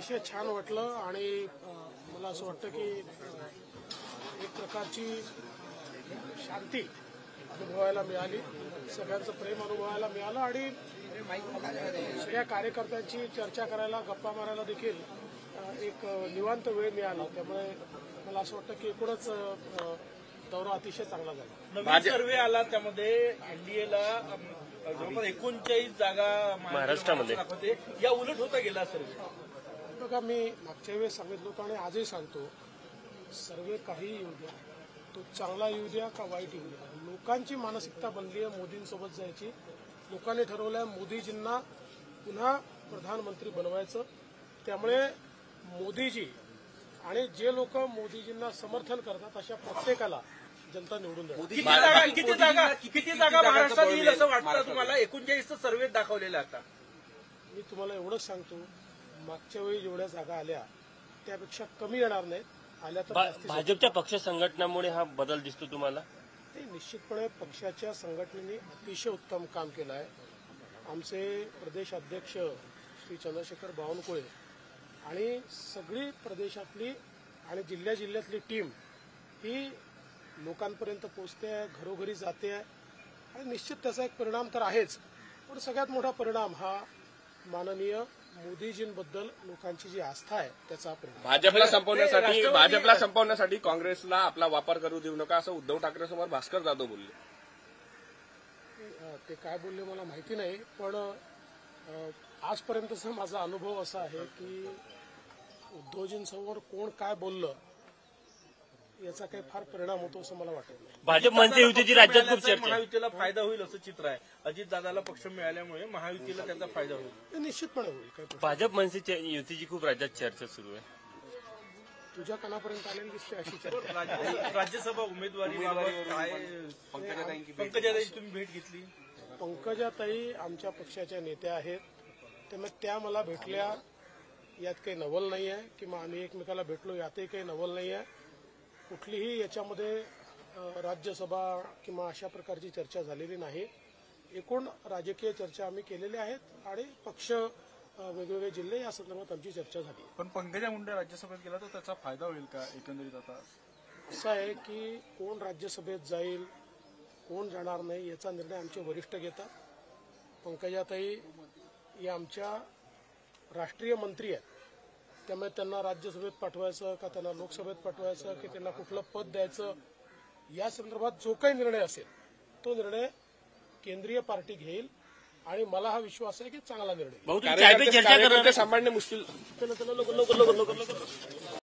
अतिशय छान वाटलं आणि मला असं वाटतं की एक प्रकारची शांती अनुभवायला मिळाली, सगळ्यांचं प्रेम अनुभवायला मिळालं आणि सगळ्या कार्यकर्त्यांची चर्चा करायला, गप्पा मारायला देखील एक निवांत वेळ मिळाला. त्यामुळे मला असं वाटतं की एकूणच दौरा अतिशय चांगला झाला. नवीन सर्वे आला, त्यामध्ये एनडीएला जवळपास 39 जागा महाराष्ट्रामध्ये या उलट होता गेला सर्वे. बघा, मी मागच्या वेळेस सांगितलं होतं आणि आजही सांगतो, सर्वे काही येऊ द्या, तो चांगला येऊ द्या का वाईट येऊ द्या, लोकांची मानसिकता बनली आहे मोदींसोबत जायची. लोकांनी ठरवलं आहे मोदीजींना पुन्हा प्रधानमंत्री बनवायचं. त्यामुळे मोदीजी आणि जे लोक मोदीजींना समर्थन करतात अशा प्रत्येकाला जनता निवडून देणार. किती जागा महाराष्ट्रात येईल असं वाटतं तुम्हाला? 39 सर्वे दाखवलेले आता. मी तुम्हाला एवढंच सांगतो, मागच्या वेळी जेवढ्या जागा आल्या त्यापेक्षा कमी येणार नाहीत. आल्या तर भाजपच्या पक्ष संघटनामुळे हा बदल दिसतो तुम्हाला? निश्चितपणे पक्षाच्या संघटनेने अतिशय उत्तम काम केलं आहे. आमचे प्रदेश अध्यक्ष श्री चंद्रशेखर बावनकुळे आणि सगळी प्रदेशातली आणि जिल्ह्यातली टीम ही लोकांपर्यंत पोहोचते आहे, घरोघरी जाते आहे आणि निश्चित त्याचा एक परिणाम तर आहेच, पण सगळ्यात मोठा परिणाम हा माननीय मोदीजींबद्दल लोकांची जी आस्था आहे त्याचा परिणाम. भाजपला संपवण्यासाठी काँग्रेसला आपला वापर करू देऊ नका असं उद्धव ठाकरे समोर भास्कर जाधव बोलले. ते काय बोलले मला माहिती नाही, पण आजपर्यंतचा माझा अनुभव असा आहे की उद्धवजींसमोर कोण काय बोललं याचा काही फार परिणाम होतो असं मला वाटत नाही. भाजप मनसे युतीची राज्यात खूप चर्चा, महायुतीला फायदा होईल असं चित्र आहे. अजितदादाला पक्ष मिळाल्यामुळे महायुतीला त्याचा फायदा होईल. ते निश्चितपणे होईल. भाजप मनसे युतीची खूप राज्यात चर्चा सुरू आहे. तुझ्या कानापर्यंत आलेली दिसते अशी चर्चा. राज्यसभा उमेदवारी पंकजाताई तुम्ही भेट घेतली? पंकजाताई आमच्या पक्षाच्या नेत्या आहेत, त्यामुळे त्या मला भेटल्या यात काही नवल नाही आहे, किंवा आम्ही एकमेकाला भेटलो यातही काही नवल नाही आहे. कुठलीही याच्यामध्ये राज्यसभा किंवा अशा प्रकारची चर्चा झालेली नाही. एकूण राजकीय चर्चा आम्ही केलेल्या आहेत आणि पक्ष वेगवेगळे जिल्हे या संदर्भात आमची चर्चा झाली. पण पंकजा मुंडे राज्यसभेत गेला तर त्याचा फायदा होईल का एकंदरीत? आता असं आहे की कोण राज्यसभेत जाईल कोण जाणार नाही याचा निर्णय आमचे वरिष्ठ घेतात. पंकजाताई या आमच्या राष्ट्रीय मंत्री आहेत, त्यामुळे त्यांना राज्यसभेत पाठवायचं का त्यांना लोकसभेत पाठवायचं की त्यांना कुठलं पद द्यायचं या संदर्भात जो काही निर्णय असेल तो निर्णय केंद्रीय पार्टी घेईल आणि मला हा विश्वास आहे की चांगला निर्णय. चर्चा करणे सांभाळणे मुश्किल.